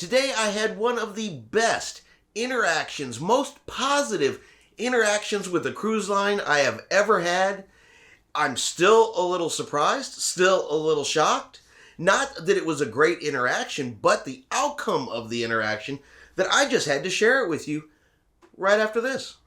Today I had one of the best interactions, most positive interactions with a cruise line I have ever had. I'm still a little surprised, still a little shocked. Not that it was a great interaction, but the outcome of the interaction that I just had to share it with you right after this.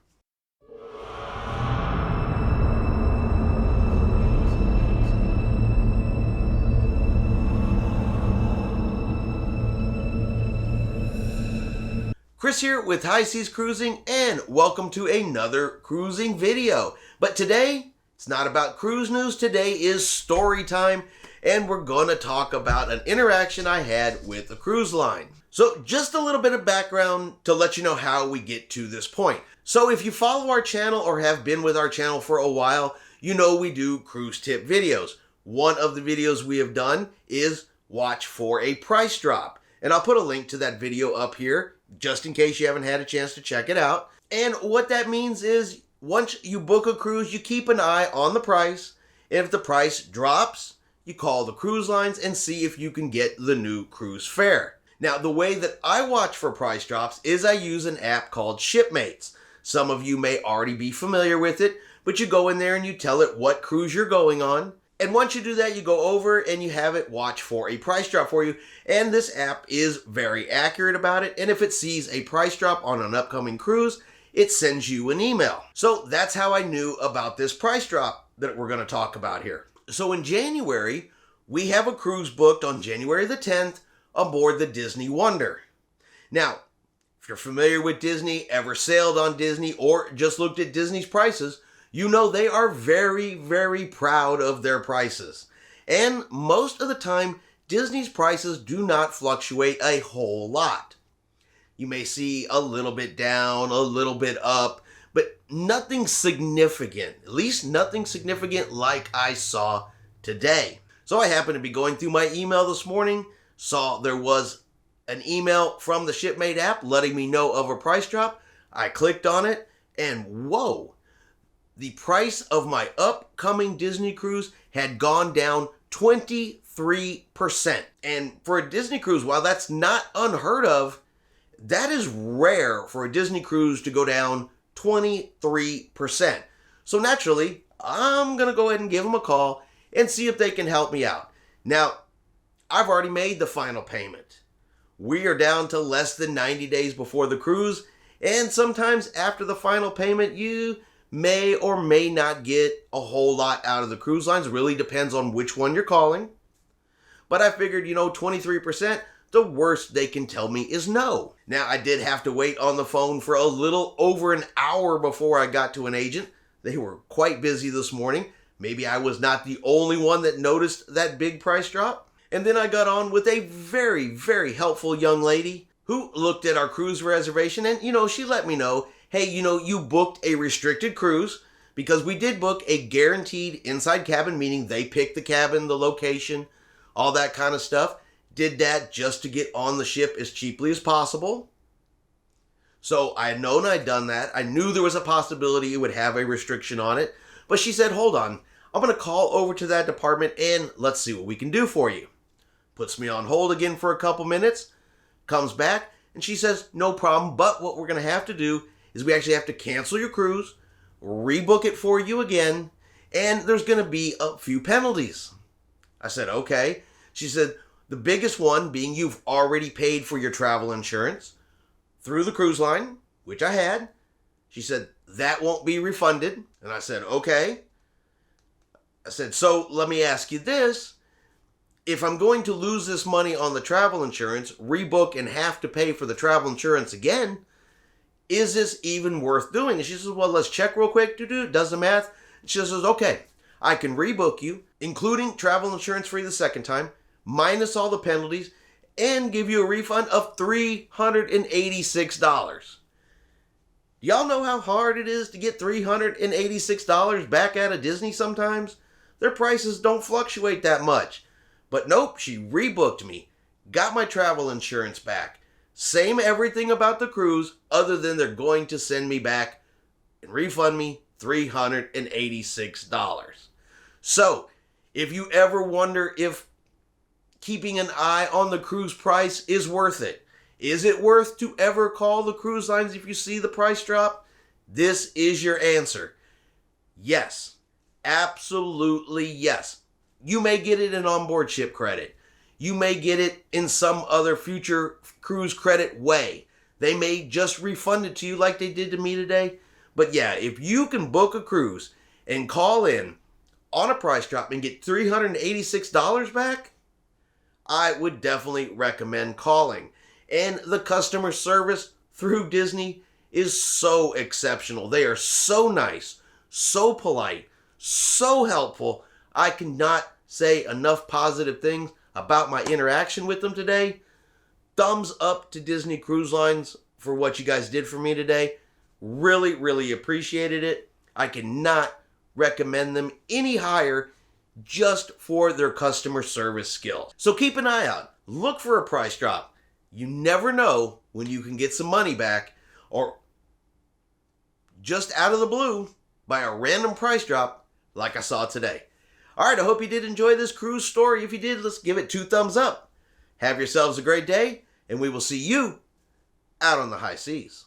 Chris here with High Seas Cruising, and welcome to another cruising video. But today, it's not about cruise news. Today is story time, and we're going to talk about an interaction I had with a cruise line. So just a little bit of background to let you know how we get to this point. So if you follow our channel or have been with our channel for a while, you know we do cruise tip videos. One of the videos we have done is watch for a price drop. And I'll put a link to that video up here, just in case you haven't had a chance to check it out. And what that means is, once you book a cruise, you keep an eye on the price. And if the price drops, you call the cruise lines and see if you can get the new cruise fare. Now, the way that I watch for price drops is I use an app called Shipmates. Some of you may already be familiar with it, but you go in there and you tell it what cruise you're going on. And once you do that, you go over and you have it watch for a price drop for you. And this app is very accurate about it. And if it sees a price drop on an upcoming cruise, it sends you an email. So that's how I knew about this price drop that we're going to talk about here. So in January, we have a cruise booked on January the 10th aboard the Disney Wonder. Now, if you're familiar with Disney, ever sailed on Disney, or just looked at Disney's prices, you know they are very, very proud of their prices. And most of the time, Disney's prices do not fluctuate a whole lot. You may see a little bit down, a little bit up, but nothing significant. At least nothing significant like I saw today. So I happened to be going through my email this morning, saw there was an email from the Shipmate app letting me know of a price drop. I clicked on it, and whoa! The price of my upcoming Disney cruise had gone down 23%. And for a Disney cruise, while that's not unheard of, that is rare for a Disney cruise to go down 23%. So naturally, I'm going to go ahead and give them a call and see if they can help me out. Now, I've already made the final payment. We are down to less than 90 days before the cruise, and sometimes after the final payment, you may or may not get a whole lot out of the cruise lines. It really depends on which one you're calling. But I figured, 23%, the worst they can tell me is no. Now, I did have to wait on the phone for a little over an hour before I got to an agent. They were quite busy this morning. Maybe I was not the only one that noticed that big price drop. And then I got on with a very, very helpful young lady who looked at our cruise reservation and, she let me know, hey, you booked a restricted cruise, because we did book a guaranteed inside cabin, meaning they picked the cabin, the location, all that kind of stuff. Did that just to get on the ship as cheaply as possible. So I had known I'd done that. I knew there was a possibility it would have a restriction on it. But she said, hold on, I'm going to call over to that department and let's see what we can do for you. Puts me on hold again for a couple minutes, comes back, and she says, no problem, but what we're going to have to do is we actually have to cancel your cruise, rebook it for you again, and there's going to be a few penalties. I said, okay. She said, the biggest one being you've already paid for your travel insurance through the cruise line, which I had. She said, that won't be refunded. And I said, okay. I said, so let me ask you this. If I'm going to lose this money on the travel insurance, rebook and have to pay for the travel insurance again, is this even worth doing? And she says, well, let's check real quick. Does the math. And she says, okay, I can rebook you, including travel insurance free the second time, minus all the penalties, and give you a refund of $386. Y'all know how hard it is to get $386 back out of Disney sometimes? Their prices don't fluctuate that much. But nope, she rebooked me, got my travel insurance back. Same everything about the cruise, other than they're going to send me back and refund me $386. So, if you ever wonder if keeping an eye on the cruise price is worth it, Is it worth to ever call the cruise lines if you see the price drop? This is your answer. Yes. Absolutely yes. You may get it in onboard ship credit. You may get it in some other future cruise credit way. They may just refund it to you like they did to me today. But yeah, if you can book a cruise and call in on a price drop and get $386 back, I would definitely recommend calling. And the customer service through Disney is so exceptional. They are so nice, so polite, so helpful. I cannot say enough positive things about my interaction with them today. Thumbs up to Disney Cruise Lines for what you guys did for me today. Really, really appreciated it. I cannot recommend them any higher just for their customer service skills. So keep an eye out. Look for a price drop. You never know when you can get some money back, or just out of the blue by a random price drop like I saw today. All right, I hope you did enjoy this cruise story. If you did, let's give it 2 thumbs up. Have yourselves a great day, and we will see you out on the high seas.